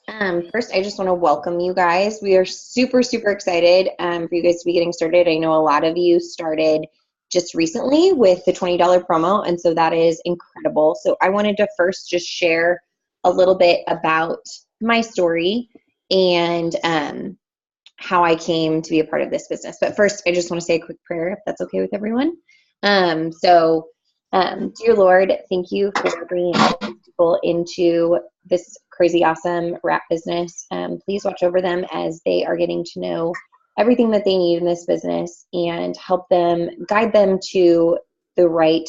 First, I just want to welcome you guys. We are super, super excited for you guys to be getting started. I know a lot of you started just recently with the $20 promo, and so that is incredible. So I wanted to first just share a little bit about my story and how I came to be a part of this business. But first, I just want to say a quick prayer, if that's okay with everyone. Dear Lord, thank you for bringing people into this crazy awesome wrap business. Please watch over them as they are getting to know everything that they need in this business and help them, guide them to the right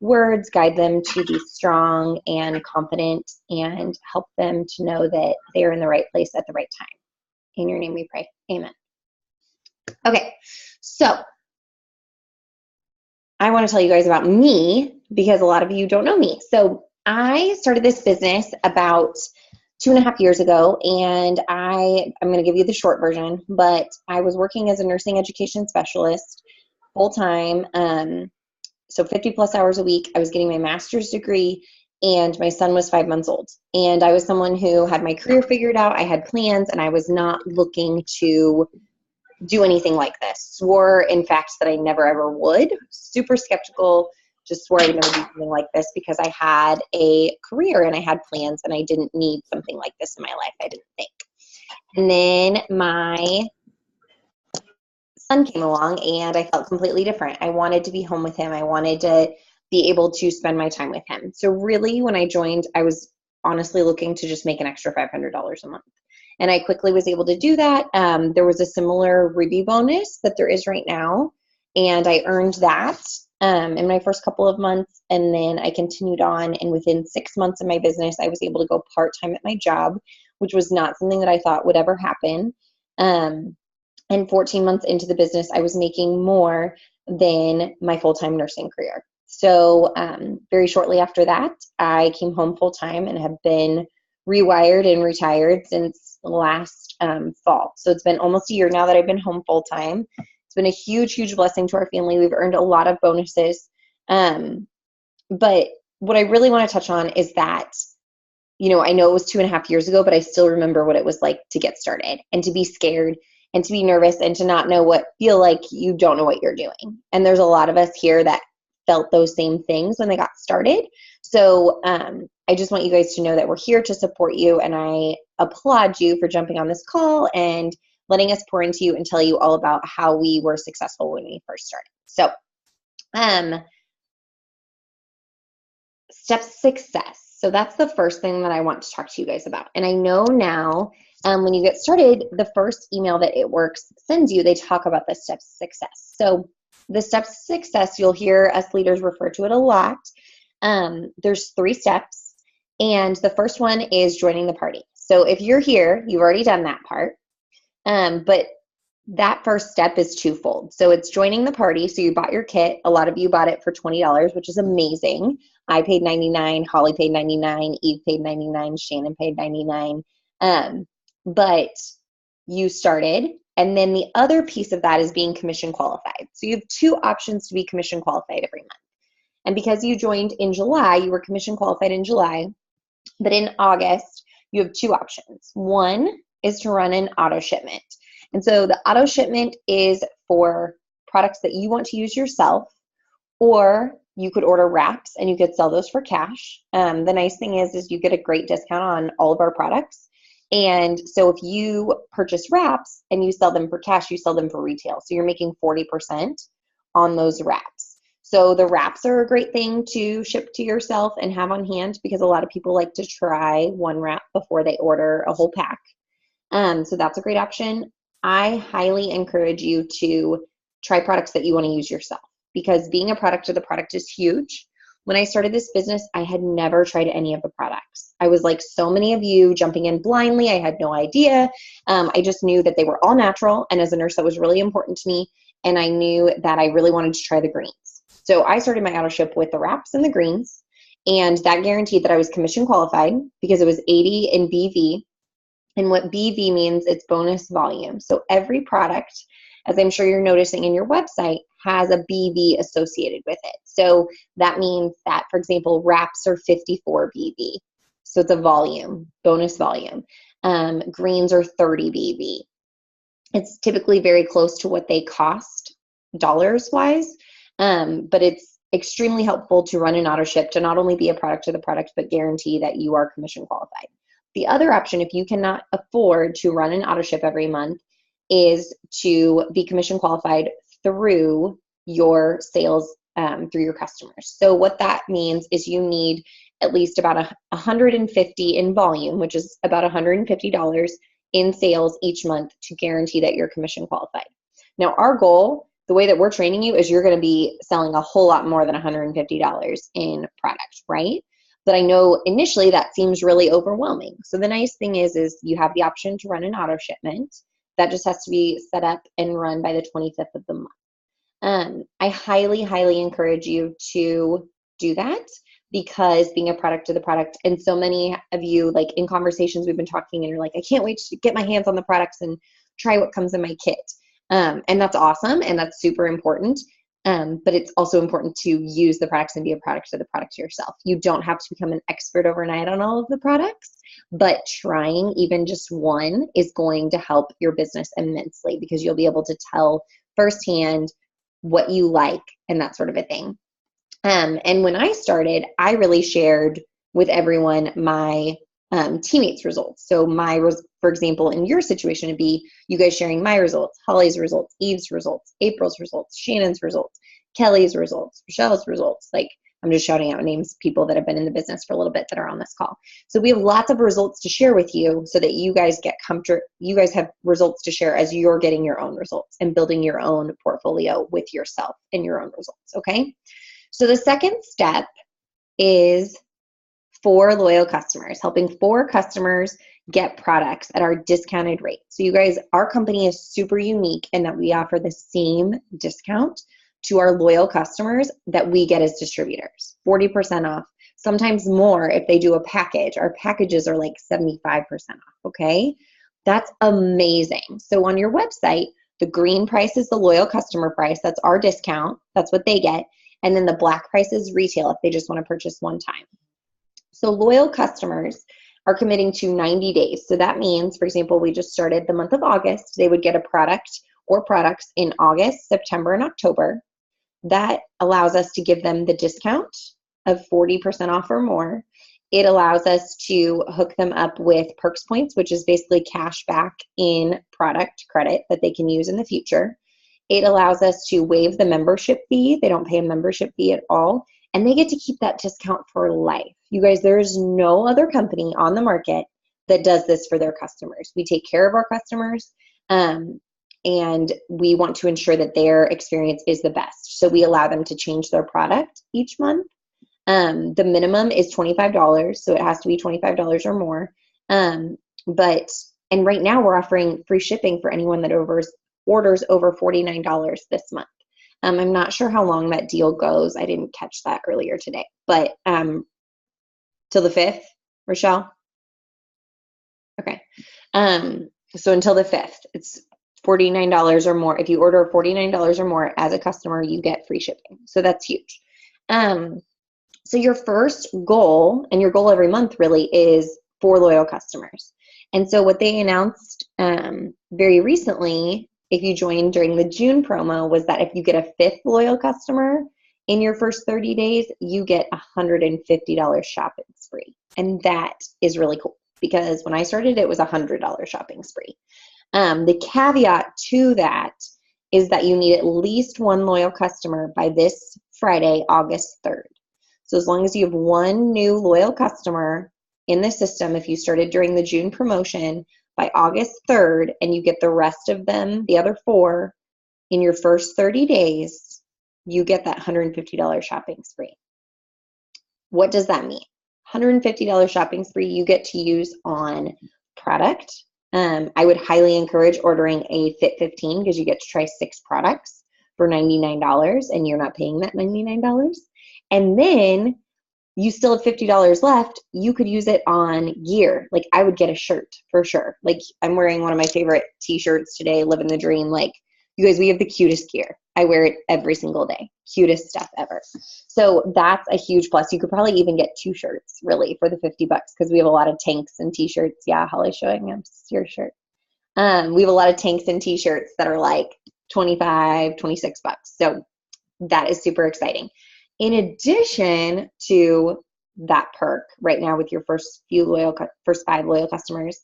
words, guide them to be strong and confident, and help them to know that they are in the right place at the right time. In your name we pray. Amen. Okay, so I want to tell you guys about me because a lot of you don't know me. So I started this business about 2.5 years ago, and I'm going to give you the short version, but I was working as a nursing education specialist full-time, so 50 plus hours a week. I was getting my master's degree, and my son was 5 months old. And I was someone who had my career figured out. I had plans, and I was not looking to do anything like this. Swore, in fact, that I never ever would. Super skeptical, just swore I would never do something like this because I had a career and I had plans and I didn't need something like this in my life, I didn't think. And then my son came along and I felt completely different. I wanted to be home with him. I wanted to be able to spend my time with him. So really, when I joined, I was honestly looking to just make an extra $500 a month. And I quickly was able to do that. There was a similar review bonus that there is right now, and I earned that in my first couple of months, and then I continued on, and within 6 months of my business, I was able to go part-time at my job, which was not something that I thought would ever happen. And 14 months into the business, I was making more than my full-time nursing career. So very shortly after that, I came home full-time and have been rewired and retired since last fall. So it's been almost a year now that I've been home full time. It's been a huge, huge blessing to our family. We've earned a lot of bonuses. But what I really want to touch on is that, I know it was 2.5 years ago, but I still remember what it was like to get started and to be scared and to be nervous and to not know feel like you don't know what you're doing. And there's a lot of us here that felt those same things when they got started. So I just want you guys to know that we're here to support you, and I applaud you for jumping on this call and letting us pour into you and tell you all about how we were successful when we first started. So step success. So that's the first thing that I want to talk to you guys about. And I know now when you get started, the first email that It Works sends you, they talk about the steps to success. So the steps to success, you'll hear us leaders refer to it a lot. There's 3 steps, and the first one is joining the party. So if you're here, you've already done that part, but that first step is twofold. So it's joining the party. So you bought your kit. A lot of you bought it for $20, which is amazing. I paid $99, Holly paid $99, Eve paid $99, Shannon paid $99. But you started. And then the other piece of that is being commission qualified. So you have 2 options to be commission qualified every month. And because you joined in July, you were commission qualified in July, but in August, you have 2 options. One is to run an auto shipment. And so the auto shipment is for products that you want to use yourself, or you could order wraps and you could sell those for cash. The nice thing is you get a great discount on all of our products. And so if you purchase wraps and you sell them for cash, you sell them for retail. So you're making 40% on those wraps. So the wraps are a great thing to ship to yourself and have on hand because a lot of people like to try one wrap before they order a whole pack. So that's a great option. I highly encourage you to try products that you want to use yourself because being a product of the product is huge. When I started this business, I had never tried any of the products. I was like so many of you jumping in blindly. I had no idea. I just knew that they were all natural. And as a nurse, that was really important to me. And I knew that I really wanted to try the greens. So I started my auto ship with the wraps and the greens. And that guaranteed that I was commission qualified because it was 80 in BV. And what BV means, it's bonus volume. So every product, as I'm sure you're noticing in your website, has a BV associated with it. So that means that, for example, wraps are 54 BV. So it's a volume, bonus volume. Greens are 30 BB. It's typically very close to what they cost dollars wise, but it's extremely helpful to run an auto ship to not only be a product of the product, but guarantee that you are commission qualified. The other option, if you cannot afford to run an auto ship every month, is to be commission qualified through your sales, through your customers. So what that means is you need at least about 150 in volume, which is about $150 in sales each month to guarantee that you're commission qualified. Now, our goal, the way that we're training you, is you're going to be selling a whole lot more than $150 in product, right? But I know initially that seems really overwhelming. So the nice thing is you have the option to run an auto shipment. That just has to be set up and run by the 25th of the month. I highly, highly encourage you to do that, because being a product of the product, and so many of you, like in conversations we've been talking, and you're like, I can't wait to get my hands on the products and try what comes in my kit. And that's awesome, and that's super important. But it's also important to use the products and be a product of the product yourself. You don't have to become an expert overnight on all of the products, but trying even just one is going to help your business immensely, because you'll be able to tell firsthand what you like and that sort of a thing. And when I started, I really shared with everyone my teammates' results. So for example, in your situation, it'd be you guys sharing my results, Holly's results, Eve's results, April's results, Shannon's results, Kelly's results, Michelle's results. Like, I'm just shouting out names of people that have been in the business for a little bit that are on this call. So we have lots of results to share with you so that you guys get comfort. You guys have results to share as you're getting your own results and building your own portfolio with yourself and your own results, okay? So the second step is 4 loyal customers, helping 4 customers get products at our discounted rate. So you guys, our company is super unique in that we offer the same discount to our loyal customers that we get as distributors, 40% off, sometimes more if they do a package. Our packages are like 75% off, okay? That's amazing. So on your website, the green price is the loyal customer price. That's our discount. That's what they get. And then the black price is retail if they just want to purchase one time. So loyal customers are committing to 90 days. So that means, for example, we just started the month of August. They would get a product or products in August, September, and October. That allows us to give them the discount of 40% off or more. It allows us to hook them up with Perks Points, which is basically cash back in product credit that they can use in the future. It allows us to waive the membership fee. They don't pay a membership fee at all. And they get to keep that discount for life. You guys, there is no other company on the market that does this for their customers. We take care of our customers, and we want to ensure that their experience is the best. So we allow them to change their product each month. The minimum is $25, so it has to be $25 or more. And right now we're offering free shipping for anyone that orders over $49 this month. I'm not sure how long that deal goes. I didn't catch that earlier today, but till the 5th, Rochelle? Okay. So until the 5th, it's $49 or more. If you order $49 or more as a customer, you get free shipping. So that's huge. So your first goal, and your goal every month really, is 4 loyal customers. And so what they announced very recently, if you joined during the June promo, was that if you get a 5th loyal customer in your first 30 days, you get $150 shopping spree. And that is really cool, because when I started, it was $100 shopping spree. The caveat to that is that you need at least 1 loyal customer by this Friday, August 3rd. So as long as you have 1 new loyal customer in the system, if you started during the June promotion, by August 3rd, and you get the rest of them, the other 4, in your first 30 days, you get that $150 shopping spree. What does that mean? $150 shopping spree you get to use on product. I would highly encourage ordering a Fit 15, because you get to try 6 products for $99, and you're not paying that $99. And then you still have $50 left. You could use it on gear. Like, I would get a shirt for sure. Like, I'm wearing one of my favorite t-shirts today, Living the Dream. Like, you guys, we have the cutest gear. I wear it every single day. Cutest stuff ever. So that's a huge plus. You could probably even get 2 shirts really for the $50 because we have a lot of tanks and t-shirts. Yeah, Holly's showing us your shirt. We have a lot of tanks and t-shirts that are like 25, 26 bucks. So that is super exciting. In addition to that perk right now with your first 5 loyal customers,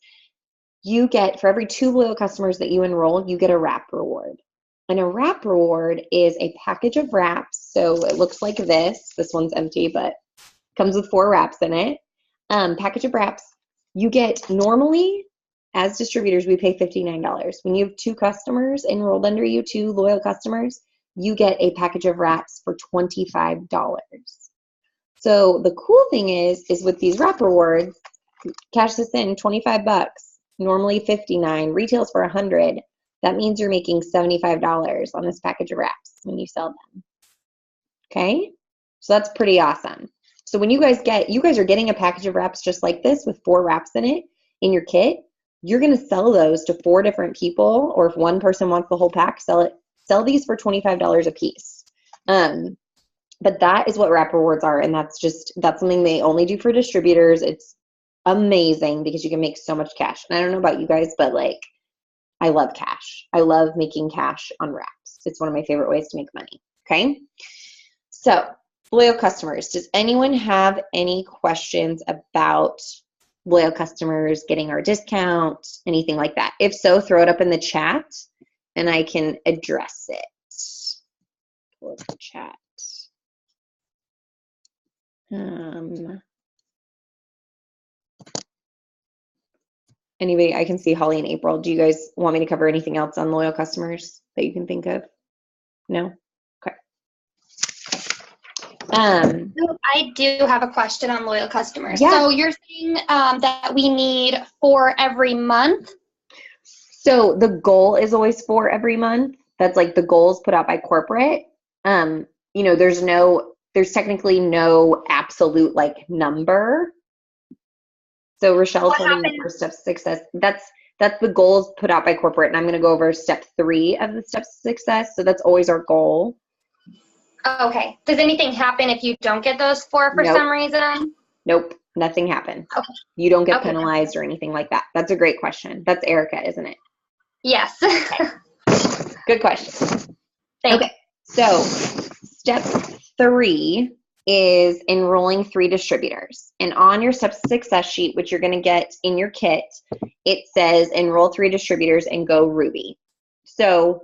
you get, for every 2 loyal customers that you enroll, you get a wrap reward. And a wrap reward is a package of wraps. So it looks like this. This one's empty, but comes with 4 wraps in it. Package of wraps. You get, normally, as distributors, we pay $59. When you have 2 customers enrolled under you, 2 loyal customers, you get a package of wraps for $25. So the cool thing is with these wrap rewards, cash this in, 25 bucks, normally 59, retails for 100. That means you're making $75 on this package of wraps when you sell them. Okay? So that's pretty awesome. So when you guys are getting a package of wraps just like this with 4 wraps in it in your kit, you're going to sell those to 4 different people, or if one person wants the whole pack, sell these for $25 a piece. But that is what wrap rewards are, and that's something they only do for distributors. It's amazing because you can make so much cash. And I don't know about you guys, but like, I love cash. I love making cash on wraps. It's one of my favorite ways to make money. Okay? So, loyal customers. Does anyone have any questions about loyal customers getting our discount, anything like that? If so, throw it up in the chat and I can address it. Pull up the chat. Anybody, I can see Holly and April. Do you guys want me to cover anything else on loyal customers that you can think of? No? Okay. I do have a question on loyal customers. Yeah. So you're saying that we need 4 every month? So the goal is always 4 every month. That's like the goals put out by corporate. There's technically no absolute like number. So Rochelle's holding the first step to success. That's the goals put out by corporate, and I'm going to go over step 3 of the steps to success. So that's always our goal. Okay. Does anything happen if you don't get those 4 for some reason? Nope. Nothing happens. Okay. You don't get penalized or anything like that. That's a great question. That's Erica, isn't it? Yes. Okay. Good question. Thanks. Okay. So step 3 is enrolling 3 distributors. And on your steps to success sheet, which you're going to get in your kit, it says enroll 3 distributors and go Ruby. So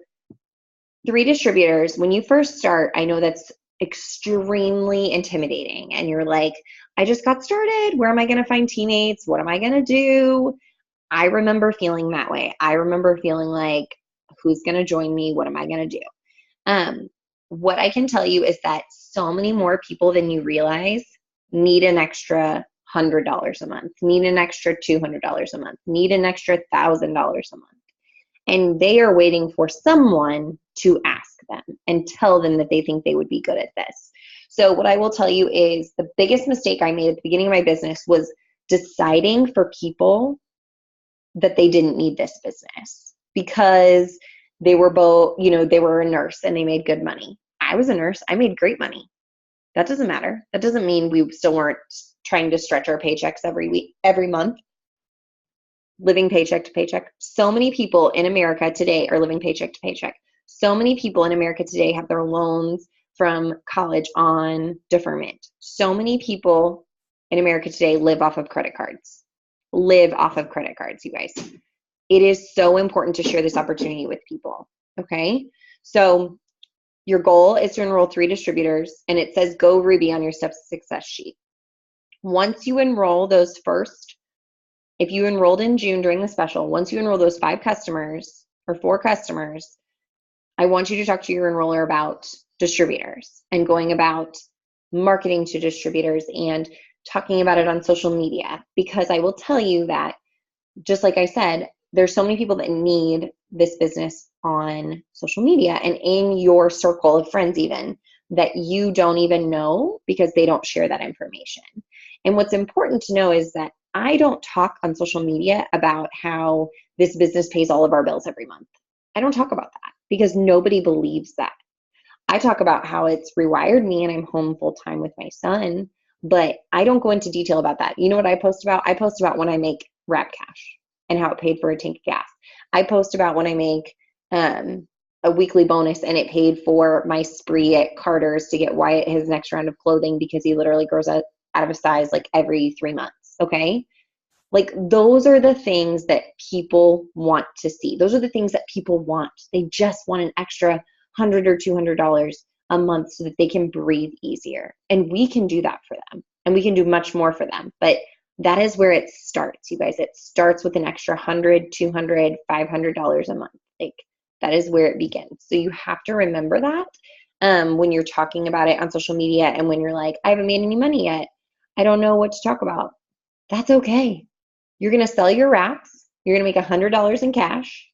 3 distributors, when you first start, I know that's extremely intimidating. And you're like, I just got started. Where am I going to find teammates? What am I going to do? I remember feeling that way. I remember feeling like, who's going to join me? What am I going to do? What I can tell you is that so many more people than you realize need an extra $100 a month, need an extra $200 a month, need an extra $1,000 a month. And they are waiting for someone to ask them and tell them that they think they would be good at this. So what I will tell you is the biggest mistake I made at the beginning of my business was deciding for people that they didn't need this business because they were both, they were a nurse and they made good money. I was a nurse. I made great money. That doesn't matter. That doesn't mean we still weren't trying to stretch our paychecks every week, every month, living paycheck to paycheck. So many people in America today are living paycheck to paycheck. So many people in America today have their loans from college on deferment. So many people in America today live off of credit cards. You guys. It is so important to share this opportunity with people. Okay. So your goal is to enroll 3 distributors, and it says go Ruby on your steps to success sheet. Once you enroll those first, if you enrolled in June during the special, once you enroll those 5 customers or 4 customers, I want you to talk to your enroller about distributors and going about marketing to distributors and talking about it on social media, because I will tell you that, just like I said, there's so many people that need this business on social media and in your circle of friends even that you don't even know because they don't share that information. And what's important to know is that I don't talk on social media about how this business pays all of our bills every month. I don't talk about that because nobody believes that. I talk about how it's rewired me and I'm home full time with my son, but I don't go into detail about that. You know what I post about? I post about when I make Wrap Cash and how it paid for a tank of gas. I post about when I make a weekly bonus and it paid for my spree at Carter's to get Wyatt his next round of clothing because he literally grows out of a size like every 3 months. Okay. Like those are the things that people want to see. Those are the things that people want. They just want an extra $100 or $200 a month so that they can breathe easier. And we can do that for them. And we can do much more for them. But that is where it starts, you guys. It starts with an extra $100, $200, $500 a month. Like that is where it begins. So you have to remember that when you're talking about it on social media and when you're like, I haven't made any money yet. I don't know what to talk about. That's okay. You're going to sell your wraps. You're going to make $100 in cash.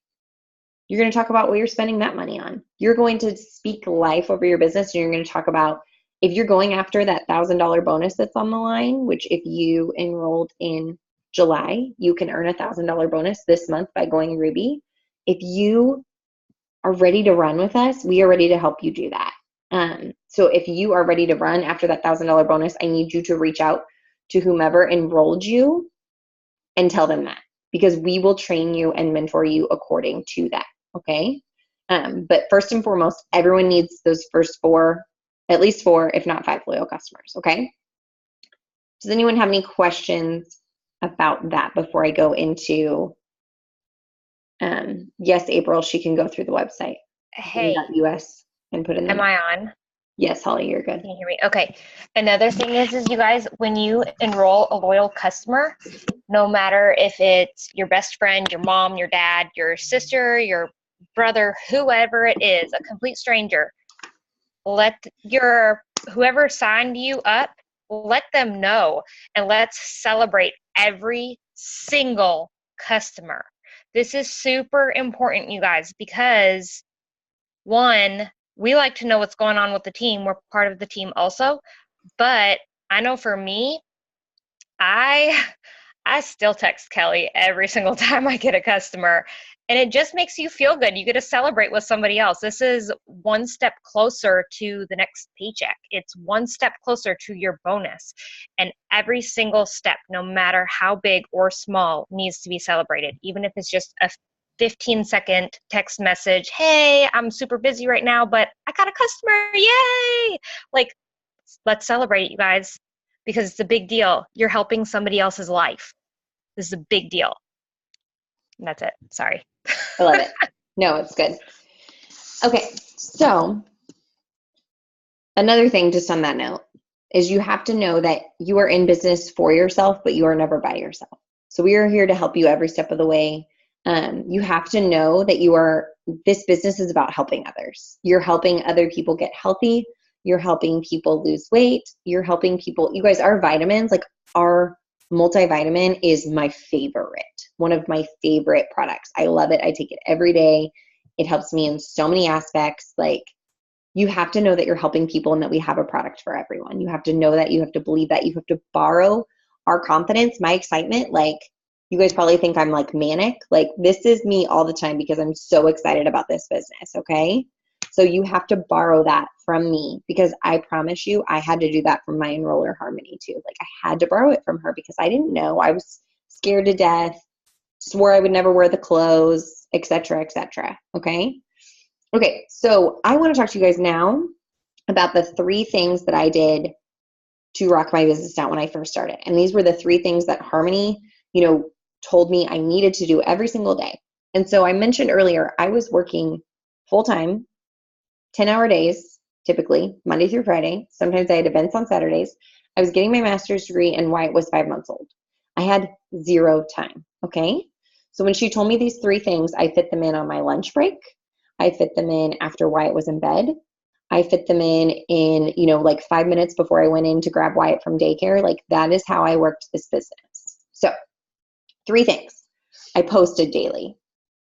You're going to talk about what you're spending that money on. You're going to speak life over your business, and you're going to talk about if you're going after that $1,000 bonus that's on the line, which if you enrolled in July, you can earn a $1,000 bonus this month by going Ruby. If you are ready to run with us, we are ready to help you do that. So if you are ready to run after that $1,000 bonus, I need you to reach out to whomever enrolled you and tell them that, because we will train you and mentor you according to that. Okay. But first and foremost, everyone needs those first four, at least four, if not five loyal customers. Okay. Does anyone have any questions about that before I go into, yes, April, she can go through the website. Hey. .us and put in the. Am I on? Yes, Holly, you're good. Can you hear me? Okay. Another thing is you guys, when you enroll a loyal customer, no matter if it's your best friend, your mom, your dad, your sister, your brother, whoever it is, a complete stranger, let whoever signed you up, let them know, and let's celebrate every single customer. This is super important, you guys, because one, we like to know what's going on with the team. We're part of the team also. But I know for me, I still text Kelly every single time I get a customer, and it just makes you feel good. You get to celebrate with somebody else. This is one step closer to the next paycheck. It's one step closer to your bonus. And every single step, no matter how big or small, needs to be celebrated, even if it's just a 15-second text message. Hey, I'm super busy right now, but I got a customer. Yay! Like, let's celebrate, you guys, because it's a big deal. You're helping somebody else's life. This is a big deal. And that's it. Sorry. I love it. No, it's good. Okay, so another thing just on that note is you have to know that you are in business for yourself, but you are never by yourself. So we are here to help you every step of the way. You have to know that this business is about helping others. You're helping other people get healthy. You're helping people lose weight. You're helping people, you guys, our vitamins, like our multivitamin is my favorite, one of my favorite products. I love it. I take it every day. It helps me in so many aspects. Like, you have to know that you're helping people and that we have a product for everyone. You have to know that. You have to believe that. You have to borrow our confidence, my excitement. Like, you guys probably think I'm like manic. Like, this is me all the time because I'm so excited about this business. Okay. So you have to borrow that from me, because I promise you, I had to do that from my enroller Harmony too. Like, I had to borrow it from her because I didn't know. I was scared to death, swore I would never wear the clothes, etc., etc. Okay. Okay. So I want to talk to you guys now about the 3 things that I did to rock my business out when I first started. And these were the 3 things that Harmony, told me I needed to do every single day. And so I mentioned earlier, I was working full-time, 10-hour days, typically Monday through Friday. Sometimes I had events on Saturdays. I was getting my master's degree and Wyatt was 5 months old. I had 0 time. Okay. So when she told me these 3 things, I fit them in on my lunch break. I fit them in after Wyatt was in bed. I fit them in, like 5 minutes before I went in to grab Wyatt from daycare. Like, that is how I worked this business. So 3 things. I posted daily.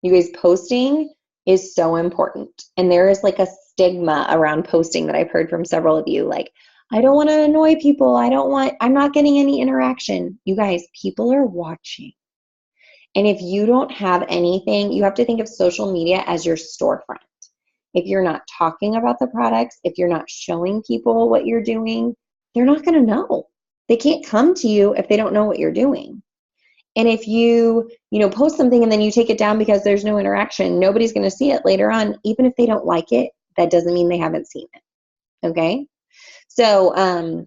You guys, posting is so important. And there is like a stigma around posting that I've heard from several of you. Like, I don't want to annoy people. I'm not getting any interaction. You guys, people are watching. And if you don't have anything, you have to think of social media as your storefront. if you're not talking about the products, if you're not showing people what you're doing, they're not going to know. They can't come to you if they don't know what you're doing. And if you post something and then you take it down because there's no interaction, nobody's going to see it later on. Even if they don't like it, that doesn't mean they haven't seen it. Okay? So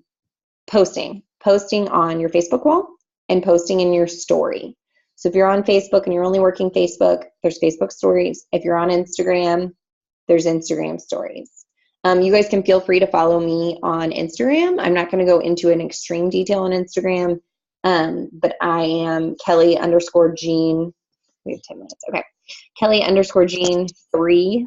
posting on your Facebook wall and posting in your story. So if you're on Facebook and you're only working Facebook, there's Facebook stories. If you're on Instagram, there's Instagram stories. You guys can feel free to follow me on Instagram. I'm not going to go into an extreme detail on Instagram, but I am Kelly_Jean. We have 10 minutes. Okay. Kelly_Jean3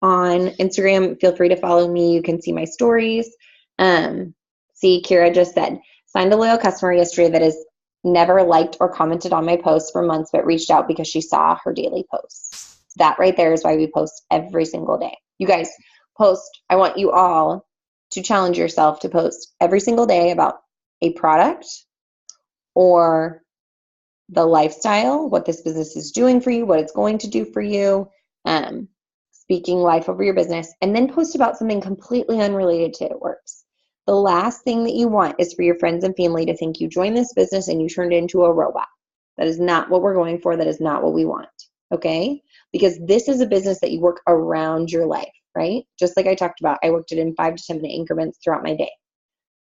on Instagram. Feel free to follow me. You can see my stories. See, Kira just said, signed a loyal customer yesterday that has never liked or commented on my posts for months, but reached out because she saw her daily posts. That right there is why we post every single day. You guys post. I want you all to challenge yourself to post every single day about a product or the lifestyle, what this business is doing for you, what it's going to do for you, speaking life over your business, and then post about something completely unrelated to it works. The last thing that you want is for your friends and family to think you joined this business and you turned into a robot. That is not what we're going for. That is not what we want. Okay? Because this is a business that you work around your life, right? Just like I talked about, I worked it in 5 to 10 minute increments throughout my day.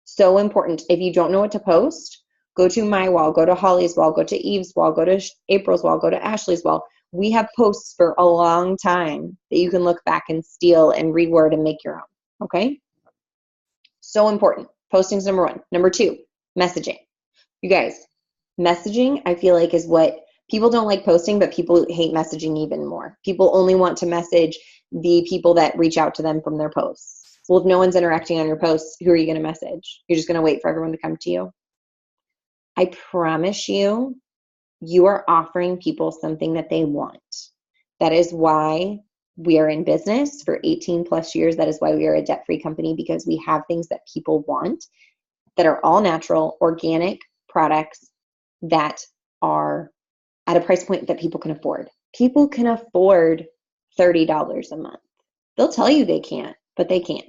So important. If you don't know what to post, go to my wall, go to Holly's wall, go to Eve's wall, go to April's wall, go to Ashley's wall. We have posts for a long time that you can look back and steal and reword and make your own. Okay? So important. Posting's number 1. Number 2, messaging. You guys, messaging, I feel like, is what people don't like posting, but people hate messaging even more. People only want to message the people that reach out to them from their posts. Well, if no one's interacting on your posts, who are you going to message? You're just going to wait for everyone to come to you? I promise you, you are offering people something that they want. That is why we are in business for 18 plus years. That is why we are a debt-free company, because we have things that people want that are all natural, organic products that are at a price point that people can afford. People can afford $30 a month. They'll tell you they can't, but they can.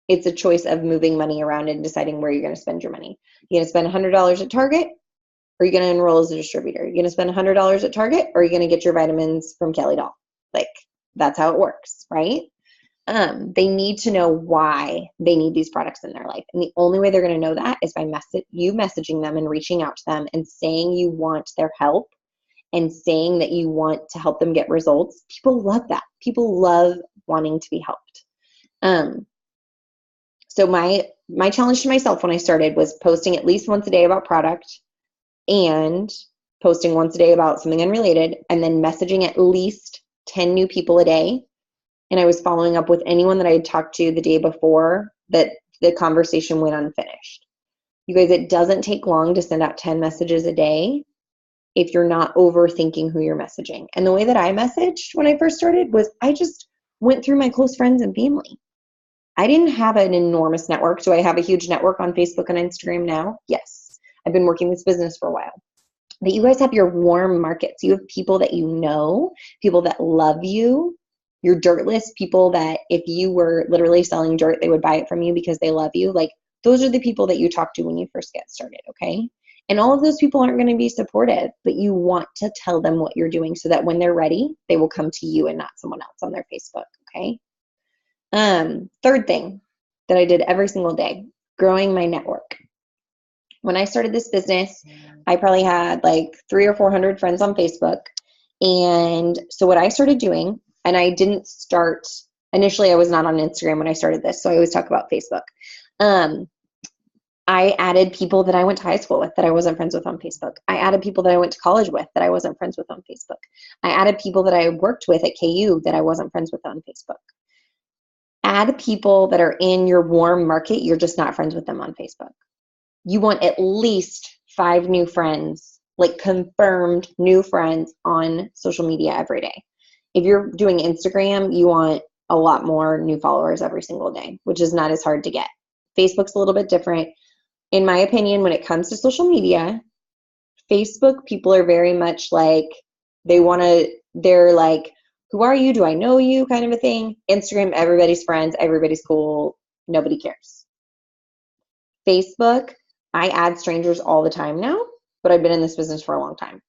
It's a choice of moving money around and deciding where you're going to spend your money. You're going to spend $100 at Target, or are you going to enroll as a distributor? You're going to spend $100 at Target, or are you going to get your vitamins from Kelly Doll? Like, that's how it works, right? They need to know why they need these products in their life. And the only way they're going to know that is by you messaging them and reaching out to them and saying you want their help and saying that you want to help them get results. People love that. People love wanting to be helped. So my challenge to myself when I started was posting at least once a day about product and posting once a day about something unrelated, and then messaging at least 10 new people a day. And I was following up with anyone that I had talked to the day before that the conversation went unfinished. You guys, it doesn't take long to send out 10 messages a day if you're not overthinking who you're messaging. And the way that I messaged when I first started was I just went through my close friends and family. I didn't have an enormous network. Do I have a huge network on Facebook and Instagram now? Yes. I've been working this business for a while. But you guys have your warm markets. You have people that you know, people that love you, your dirt list, people that if you were literally selling dirt, they would buy it from you because they love you. Like, those are the people that you talk to when you first get started, okay? And all of those people aren't going to be supportive, but you want to tell them what you're doing so that when they're ready, they will come to you and not someone else on their Facebook, okay? Third thing that I did every single day, growing my network. When I started this business, I probably had like 300 or 400 friends on Facebook. And so what I started doing, and I didn't start, initially I was not on Instagram when I started this, so I always talk about Facebook. I added people that I went to high school with that I wasn't friends with on Facebook. I added people that I went to college with that I wasn't friends with on Facebook. I added people that I worked with at KU that I wasn't friends with on Facebook. Add people that are in your warm market. You're just not friends with them on Facebook. You want at least 5 new friends, like confirmed new friends on social media every day. If you're doing Instagram, you want a lot more new followers every single day, which is not as hard to get. Facebook's a little bit different. In my opinion, when it comes to social media, Facebook people are very much like, they're like, who are you? Do I know you? Kind of a thing. Instagram, everybody's friends, everybody's cool, nobody cares. Facebook, I add strangers all the time now, but I've been in this business for a long time,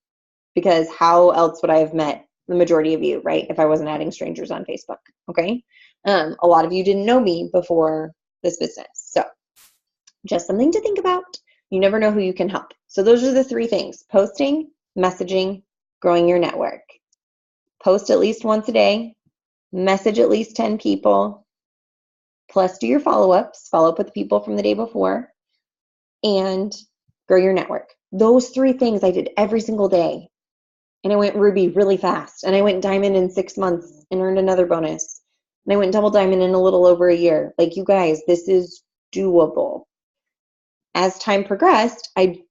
because how else would I have met the majority of you, right, if I wasn't adding strangers on Facebook? Okay. A lot of you didn't know me before this business. So just something to think about. You never know who you can help. So those are the 3 things: posting, messaging, growing your network. Post at least once a day, message at least 10 people, plus do your follow-ups, follow up with the people from the day before, and grow your network. Those 3 things I did every single day. And I went Ruby really fast. And I went Diamond in 6 months and earned another bonus. And I went Double Diamond in a little over a year. Like, you guys, this is doable. As time progressed, I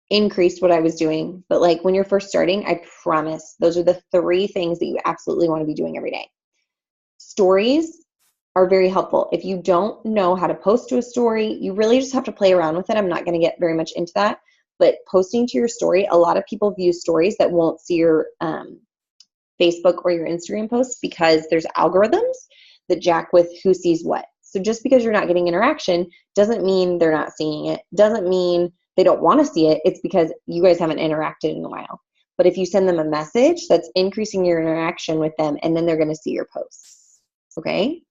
increased what I was doing. But like, when you're first starting, I promise those are the 3 things that you absolutely want to be doing every day. Stories are very helpful. If you don't know how to post to a story, you really just have to play around with it. I'm not going to get very much into that. But posting to your story, a lot of people view stories that won't see your Facebook or your Instagram posts, because there's algorithms that jack with who sees what. So just because you're not getting interaction doesn't mean they're not seeing it. Doesn't mean they don't want to see it. It's because you guys haven't interacted in a while. But if you send them a message, that's increasing your interaction with them, and then they're going to see your posts. Okay?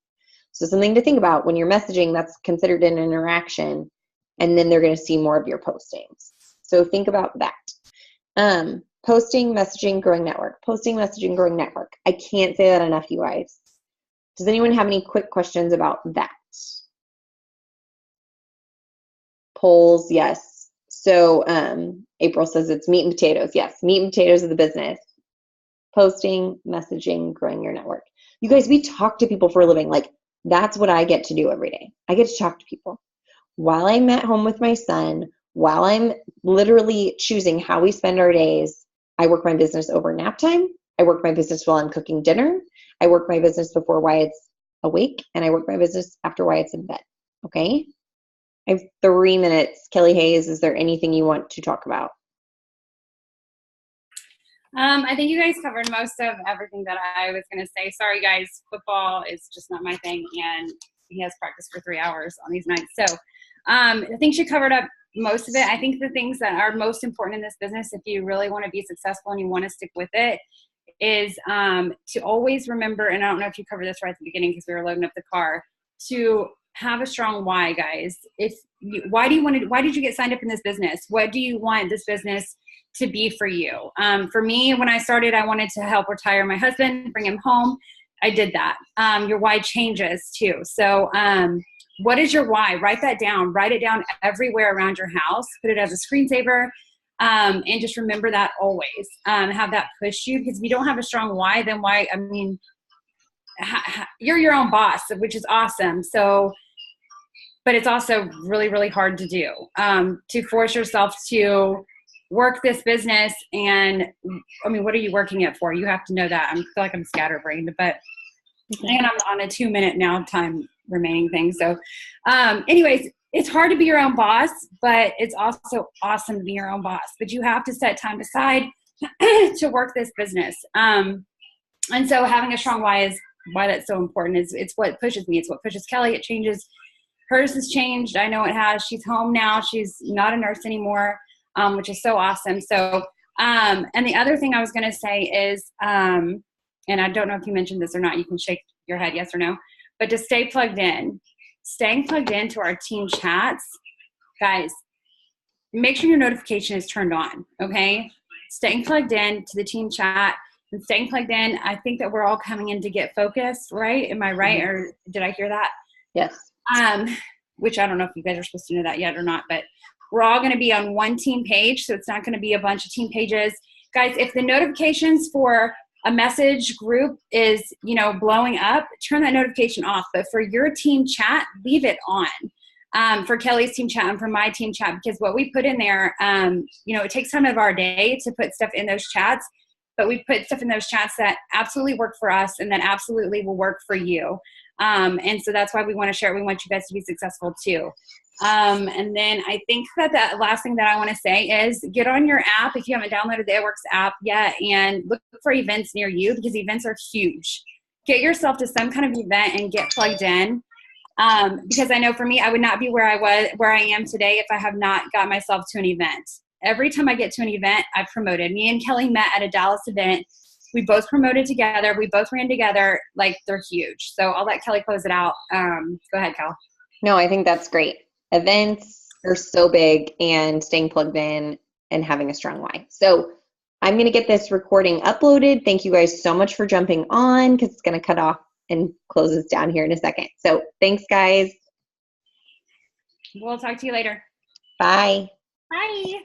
So something to think about: when you're messaging, that's considered an interaction, and then they're going to see more of your postings. So think about that. Posting, messaging, growing network. Posting, messaging, growing network. I can't say that enough, you guys. Does anyone have any quick questions about that? Polls, yes. So April says it's meat and potatoes. Yes, meat and potatoes of the business. Posting, messaging, growing your network. You guys, we talk to people for a living. Like, that's what I get to do every day. I get to talk to people. While I'm at home with my son, while I'm literally choosing how we spend our days, I work my business over nap time. I work my business while I'm cooking dinner. I work my business before Wyatt's awake, and I work my business after Wyatt's in bed. Okay? I have 3 minutes. Kelly Hayes, is there anything you want to talk about? I think you guys covered most of everything that I was going to say. Sorry, guys. Football is just not my thing, and he has practice for 3 hours on these nights. So I think she covered up most of it. I think the things that are most important in this business, if you really want to be successful and you want to stick with it, is to always remember, and I don't know if you covered this right at the beginning because we were loading up the car, to have a strong why, guys. Why did you get signed up in this business? What do you want this business to be for you? For me, when I started, I wanted to help retire my husband, bring him home. I did that. Your why changes too. So what is your why? Write that down. Write it down everywhere around your house. Put it as a screensaver. And just remember that always. Have that push you, because if you don't have a strong why, then why? I mean, you're your own boss, which is awesome. So, but it's also really, really hard to do, to force yourself to work this business. And I mean, what are you working it for? You have to know that. I feel like I'm scatterbrained, but and I'm on a 2-minute now time remaining thing. So anyways, it's hard to be your own boss, but it's also awesome to be your own boss. But you have to set time aside to work this business. And so having a strong why is why that's so important. It's what pushes me. It's what pushes Kelly. It changes. Hers has changed. I know it has. She's home now. She's not a nurse anymore, which is so awesome. So, and the other thing I was going to say is, and I don't know if you mentioned this or not, you can shake your head yes or no, but to stay plugged in. Staying plugged into our team chats, guys, make sure your notification is turned on, okay? Staying plugged in to the team chat and staying plugged in. I think that we're all coming in to get focused, right? Am I right? Or did I hear that? Yes. Which I don't know if you guys are supposed to know that yet or not, but we're all going to be on one team page, so it's not going to be a bunch of team pages. Guys, if the notifications for a message group is, blowing up, turn that notification off. But for your team chat, leave it on. For Kelly's team chat and for my team chat, because what we put in there, it takes time of our day to put stuff in those chats, but we put stuff in those chats that absolutely work for us and that absolutely will work for you. And so that's why we want to share it. We want you guys to be successful too. And then I think that the last thing that I want to say is get on your app if you haven't downloaded the It Works app yet, and look for events near you, because events are huge. Get yourself to some kind of event and get plugged in. Because I know for me, I would not be where I am today if I have not got myself to an event. Every time I get to an event, I've promoted. Me and Kelly met at a Dallas event. We both promoted together. We both ran together. Like, they're huge. So I'll let Kelly close it out. Go ahead, Kel. No, I think that's great. Events are so big, and staying plugged in and having a strong why. So I'm going to get this recording uploaded. Thank you guys so much for jumping on, because it's going to cut off and close us down here in a second. So thanks, guys. We'll talk to you later. Bye. Bye.